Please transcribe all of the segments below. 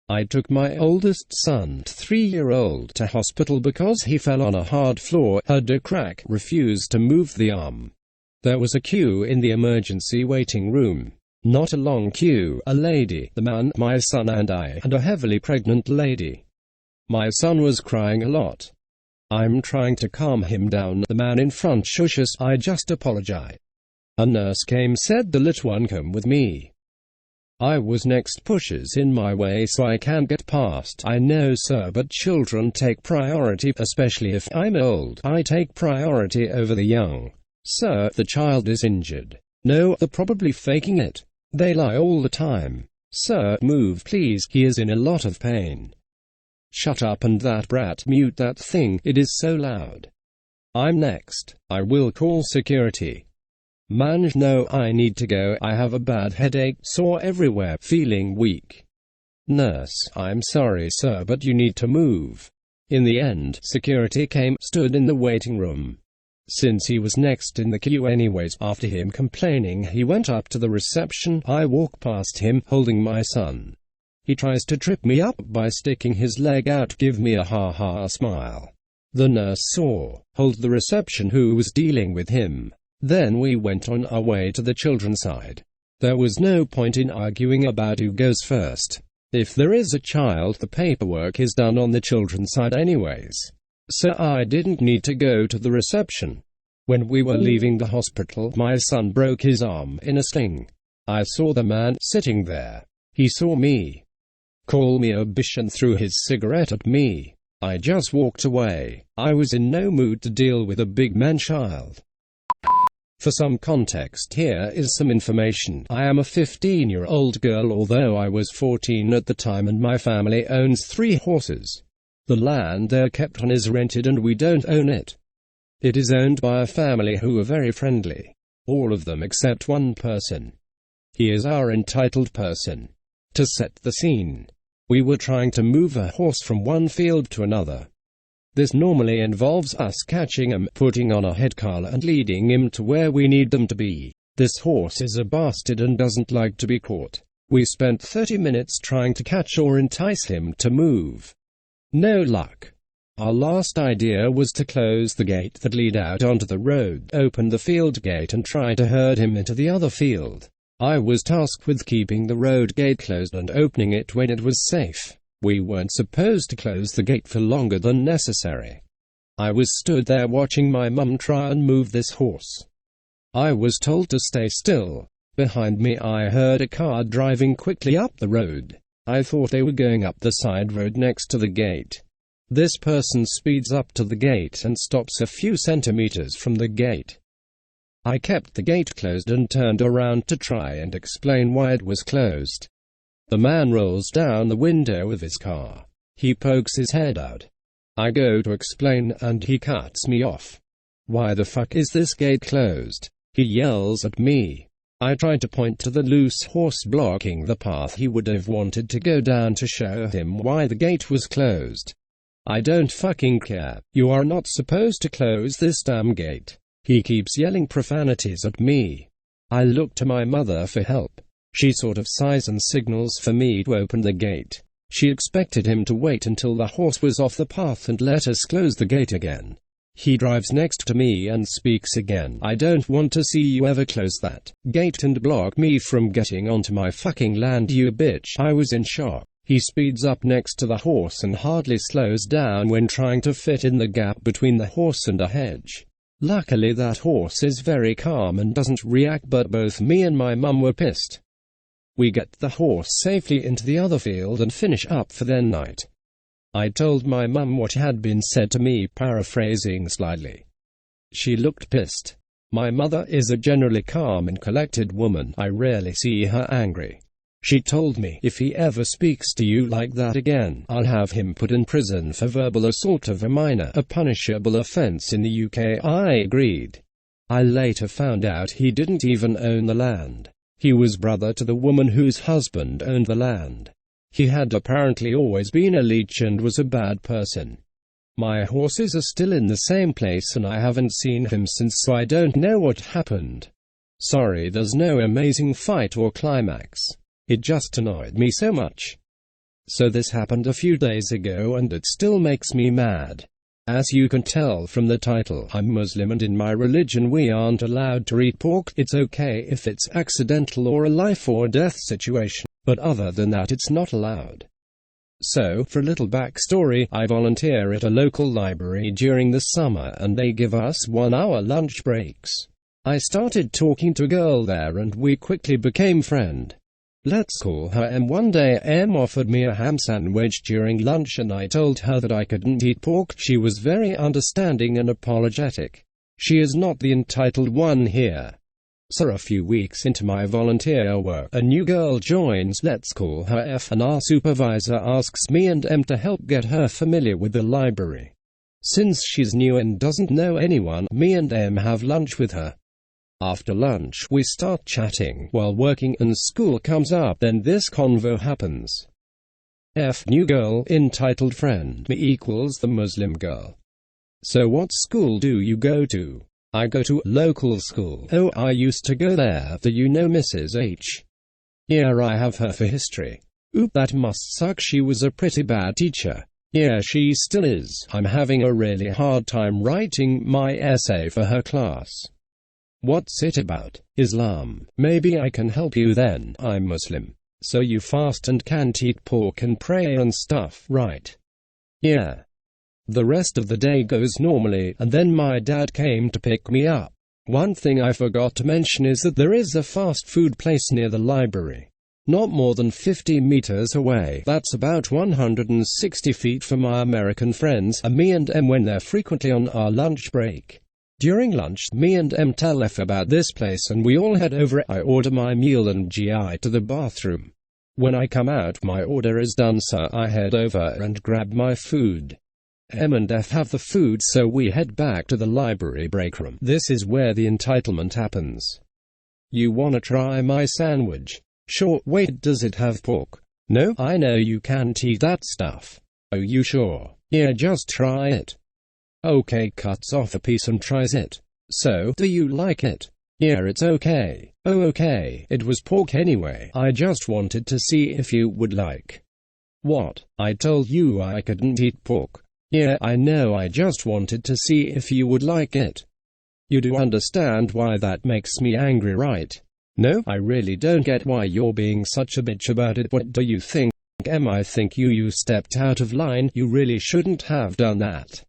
I took my oldest son, 3-year-old, to hospital because he fell on a hard floor, had a crack, refused to move the arm. There was a queue in the emergency waiting room. Not a long queue, a lady, the man, my son and I, and a heavily pregnant lady. My son was crying a lot. I'm trying to calm him down. The man in front shushes. I just apologize. A nurse came, said the little one come with me. I was next, pushes in my way so I can't get past. I know sir, but children take priority, especially if I'm old. I take priority over the young. Sir, the child is injured. No, they're probably faking it. They lie all the time. Sir, move please, he is in a lot of pain. Shut up and that brat, mute that thing, it is so loud. I'm next. I will call security. Man, no, I need to go, I have a bad headache, sore everywhere, feeling weak. Nurse, I'm sorry sir, but you need to move. In the end, security came, stood in the waiting room. Since he was next in the queue anyways, after him complaining, he went up to the reception. I walk past him, holding my son. He tries to trip me up by sticking his leg out, give me a ha-ha smile. The nurse saw, told the reception who was dealing with him. Then we went on our way to the children's side. There was no point in arguing about who goes first. If there is a child, the paperwork is done on the children's side anyways. So I didn't need to go to the reception. When we were leaving the hospital, my son broke his arm in a sling. I saw the man sitting there. He saw me. Call me a bitch and threw his cigarette at me. I just walked away. I was in no mood to deal with a big man-child. For some context, here is some information. I am a 15-year-old girl, although I was 14 at the time, and my family owns 3 horses. The land they're kept on is rented and we don't own it. It is owned by a family who are very friendly. All of them except one person. He is our entitled person. To set the scene, we were trying to move a horse from one field to another. This normally involves us catching him, putting on a head collar and leading him to where we need them to be. This horse is a bastard and doesn't like to be caught. We spent 30 minutes trying to catch or entice him to move. No luck. Our last idea was to close the gate that lead out onto the road, open the field gate and try to herd him into the other field. I was tasked with keeping the road gate closed and opening it when it was safe. We weren't supposed to close the gate for longer than necessary. I was stood there watching my mum try and move this horse. I was told to stay still. Behind me I heard a car driving quickly up the road. I thought they were going up the side road next to the gate. This person speeds up to the gate and stops a few centimeters from the gate. I kept the gate closed and turned around to try and explain why it was closed. The man rolls down the window of his car. He pokes his head out. I go to explain and he cuts me off. Why the fuck is this gate closed? He yells at me. I try to point to the loose horse blocking the path he would have wanted to go down to show him why the gate was closed. I don't fucking care. You are not supposed to close this damn gate. He keeps yelling profanities at me. I look to my mother for help. She sort of sighs and signals for me to open the gate. She expected him to wait until the horse was off the path and let us close the gate again. He drives next to me and speaks again. I don't want to see you ever close that gate and block me from getting onto my fucking land, you bitch. I was in shock. He speeds up next to the horse and hardly slows down when trying to fit in the gap between the horse and a hedge. Luckily that horse is very calm and doesn't react, but both me and my mum were pissed. We get the horse safely into the other field and finish up for the night. I told my mum what had been said to me, paraphrasing slightly. She looked pissed. My mother is a generally calm and collected woman. I rarely see her angry. She told me, if he ever speaks to you like that again, I'll have him put in prison for verbal assault of a minor, a punishable offense in the UK. I agreed. I later found out he didn't even own the land. He was brother to the woman whose husband owned the land. He had apparently always been a leech and was a bad person. My horses are still in the same place and I haven't seen him since, so I don't know what happened. Sorry, there's no amazing fight or climax. It just annoyed me so much. So this happened a few days ago and it still makes me mad. As you can tell from the title, I'm Muslim and in my religion we aren't allowed to eat pork. It's okay if it's accidental or a life or death situation, but other than that it's not allowed. So, for a little backstory, I volunteer at a local library during the summer and they give us 1-hour lunch breaks. I started talking to a girl there and we quickly became friends. Let's call her M. One day M offered me a ham sandwich during lunch and I told her that I couldn't eat pork. She was very understanding and apologetic. She is not the entitled one here. So a few weeks into my volunteer work, a new girl joins, let's call her F, and our supervisor asks me and M to help get her familiar with the library. Since she's new and doesn't know anyone, me and M have lunch with her. After lunch, we start chatting while working and school comes up, then this convo happens. F. New girl, entitled friend, me equals the Muslim girl. So what school do you go to? I go to local school. Oh, I used to go there. Do you know Mrs. H? Yeah, I have her for history. Oop, that must suck. She was a pretty bad teacher. Yeah, she still is. I'm having a really hard time writing my essay for her class. What's it about? Islam. Maybe I can help you then. I'm Muslim. So you fast and can't eat pork and pray and stuff, right? Yeah. The rest of the day goes normally, and then my dad came to pick me up. One thing I forgot to mention is that there is a fast food place near the library. Not more than 50 meters away. That's about 160 feet from my American friends, me and M when they're frequently on our lunch break. During lunch, me and M tell F about this place and we all head over. I order my meal and GI to the bathroom. When I come out, my order is done, so I head over and grab my food. M and F have the food, so we head back to the library break room. This is where the entitlement happens. You wanna try my sandwich? Sure. Wait, does it have pork? No, I know you can't eat that stuff. Oh, you sure? Yeah, just try it. Okay, cuts off a piece and tries it. So, do you like it? Yeah, it's okay. Oh, okay. It was pork anyway. I just wanted to see if you would like. What? I told you I couldn't eat pork. Yeah, I know. I just wanted to see if you would like it. You do understand why that makes me angry, right? No, I really don't get why you're being such a bitch about it. What do you think, Em? I think you stepped out of line. You really shouldn't have done that.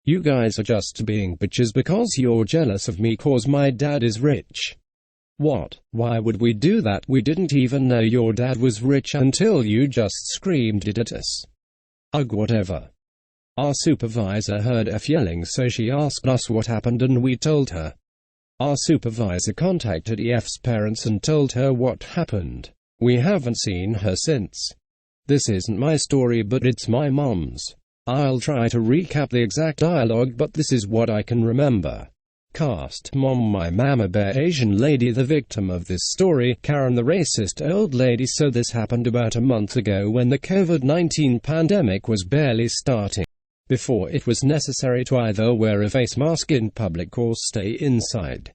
You guys are just being bitches because you're jealous of me cause my dad is rich. What? Why would we do that? We didn't even know your dad was rich until you just screamed it at us. Ugh, whatever. Our supervisor heard F yelling, so she asked us what happened and we told her. Our supervisor contacted F's parents and told her what happened. We haven't seen her since. This isn't my story, but it's my mom's. I'll try to recap the exact dialogue, but this is what I can remember. Cast: Mom, my mama bear Asian lady. The victim of this story, Karen, the racist old lady. So this happened about a month ago when the COVID-19 pandemic was barely starting. Before it was necessary to either wear a face mask in public or stay inside.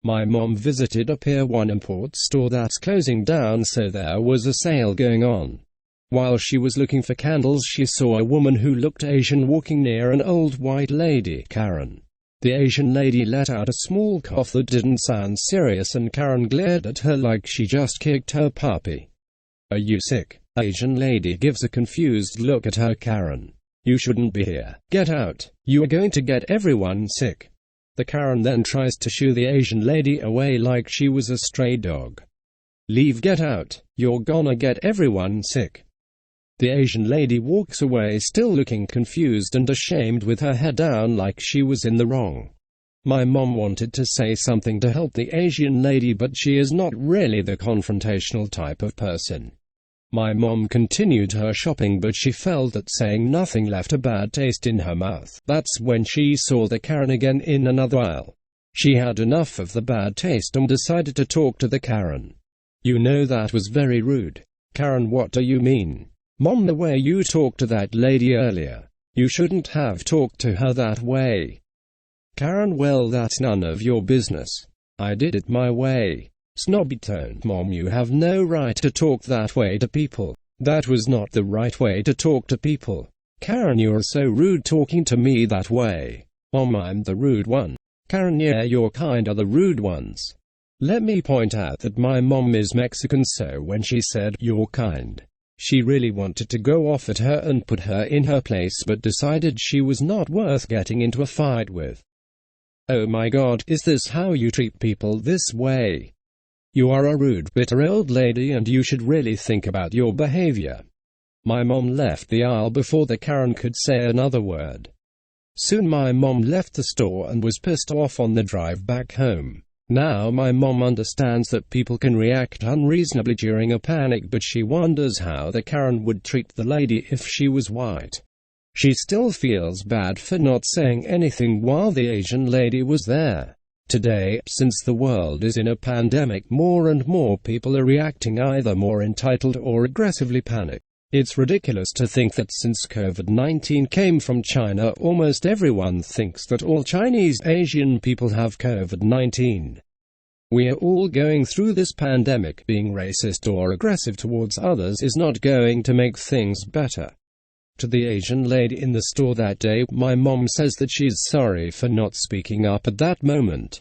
My mom visited a Pier 1 import store that's closing down, so there was a sale going on. While she was looking for candles, she saw a woman who looked Asian walking near an old white lady, Karen. The Asian lady let out a small cough that didn't sound serious and Karen glared at her like she just kicked her puppy. Are you sick? Asian lady gives a confused look at her. Karen. You shouldn't be here. Get out. You are going to get everyone sick. The Karen then tries to shoo the Asian lady away like she was a stray dog. Leave, get out. You're gonna get everyone sick. The Asian lady walks away, still looking confused and ashamed with her head down like she was in the wrong. My mom wanted to say something to help the Asian lady, but she is not really the confrontational type of person. My mom continued her shopping, but she felt that saying nothing left a bad taste in her mouth. That's when she saw the Karen again in another aisle. She had enough of the bad taste and decided to talk to the Karen. You know, that was very rude. Karen, what do you mean? Mom, the way you talked to that lady earlier. You shouldn't have talked to her that way. Karen, well, that's none of your business. I did it my way. Snobby tone. Mom, you have no right to talk that way to people. That was not the right way to talk to people. Karen, you're so rude talking to me that way. I'm the rude one. Karen, yeah, you're kinda the rude ones. Let me point out that my mom is Mexican, so when she said, "you're kind," she really wanted to go off at her and put her in her place, but decided she was not worth getting into a fight with. Oh my god, is this how you treat people this way? You are a rude, bitter old lady and you should really think about your behavior. My mom left the aisle before the Karen could say another word. Soon my mom left the store and was pissed off on the drive back home. Now my mom understands that people can react unreasonably during a panic, but she wonders how the Karen would treat the lady if she was white. She still feels bad for not saying anything while the Asian lady was there. Today, since the world is in a pandemic, more and more people are reacting either more entitled or aggressively panicked. It's ridiculous to think that since COVID-19 came from China, almost everyone thinks that all Chinese Asian people have COVID-19. We are all going through this pandemic. Being racist or aggressive towards others is not going to make things better. To the Asian lady in the store that day, my mom says that she's sorry for not speaking up at that moment.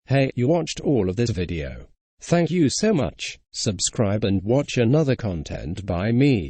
Hey, you watched all of this video. Thank you so much. Subscribe and watch another content by me.